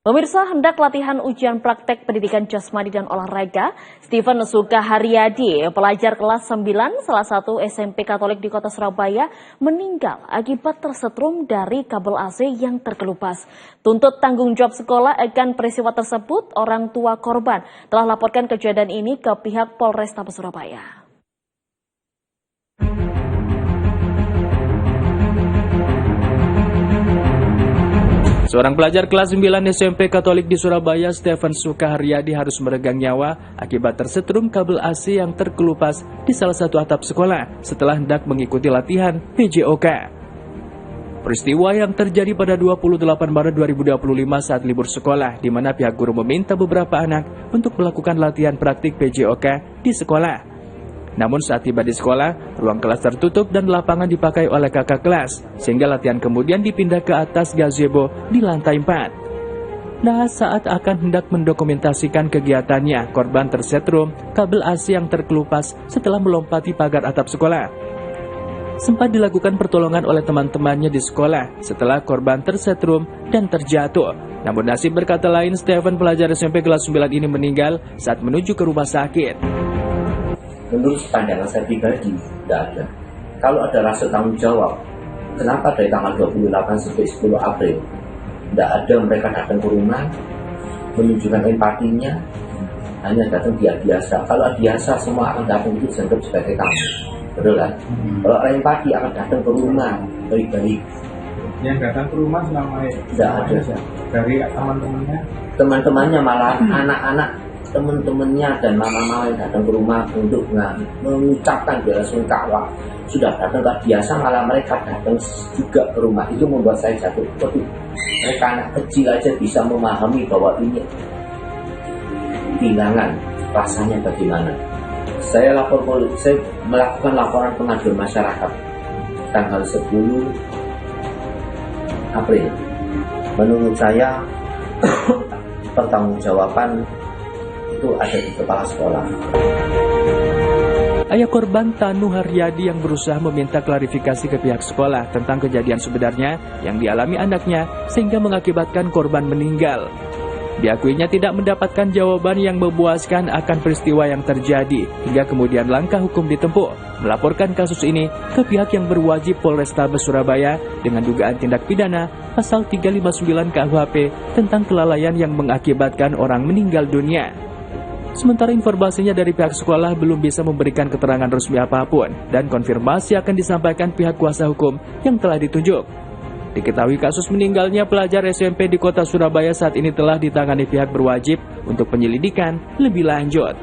Pemirsa, hendak latihan ujian praktek pendidikan jasmani dan olahraga, Stephen Sukaharyadi, pelajar kelas 9 salah satu SMP Katolik di kota Surabaya, meninggal akibat tersetrum dari kabel AC yang terkelupas. Tuntut tanggung jawab sekolah akan peristiwa tersebut, orang tua korban telah laporkan kejadian ini ke pihak Polrestabes Surabaya. Seorang pelajar kelas 9 SMP Katolik di Surabaya, Stephen Sukaharyadi, harus meregang nyawa akibat tersetrum kabel AC yang terkelupas di salah satu atap sekolah setelah hendak mengikuti latihan PJOK. Peristiwa yang terjadi pada 28 Maret 2025 saat libur sekolah, di mana pihak guru meminta beberapa anak untuk melakukan latihan praktik PJOK di sekolah. Namun saat tiba di sekolah, ruang kelas tertutup dan lapangan dipakai oleh kakak kelas, sehingga latihan kemudian dipindah ke atas gazebo di lantai 4. Nah, saat akan hendak mendokumentasikan kegiatannya, korban tersetrum kabel AC yang terkelupas setelah melompati pagar atap sekolah. Sempat dilakukan pertolongan oleh teman-temannya di sekolah setelah korban tersetrum dan terjatuh. Namun nasib berkata lain, Stephen, pelajar SMP kelas 9 ini meninggal saat menuju ke rumah sakit. Menurut pandangan saya pribadi, tidak ada. Kalau ada rasa tanggung jawab, kenapa dari tanggal 28 sampai 10 April tidak ada mereka datang ke rumah, menunjukkan empatinya, hanya datang biasa. Kalau biasa semua akan datang itu dianggap sebagai tamu, betul kan? Kalau empati akan datang ke rumah, baik-baik. Yang datang ke rumah selama tidak ada. Dari teman-temannya? Teman-temannya malah anak-anak teman-temannya dan mama-mama yang datang ke rumah untuk mengucapkan bela-sungkawa sudah datang tak biasa, malah mereka datang juga ke rumah. Itu membuat saya jatuh. Waduh, mereka anak kecil aja bisa memahami bahwa ini kehilangan, rasanya bagaimana. Saya melakukan laporan pengaduan masyarakat tanggal 10 April. Menurut saya pertanggungjawaban itu ada di kepala sekolah. Ayah korban, Tanu Haryadi, yang berusaha meminta klarifikasi ke pihak sekolah tentang kejadian sebenarnya yang dialami anaknya sehingga mengakibatkan korban meninggal. Diakuinya tidak mendapatkan jawaban yang memuaskan akan peristiwa yang terjadi, hingga kemudian langkah hukum ditempuh, melaporkan kasus ini ke pihak yang berwajib, Polrestabes Surabaya, dengan dugaan tindak pidana pasal 359 KUHP tentang kelalaian yang mengakibatkan orang meninggal dunia. Sementara informasinya dari pihak sekolah belum bisa memberikan keterangan resmi apapun, dan konfirmasi akan disampaikan pihak kuasa hukum yang telah ditunjuk. Diketahui kasus meninggalnya pelajar SMP di kota Surabaya saat ini telah ditangani pihak berwajib untuk penyelidikan lebih lanjut.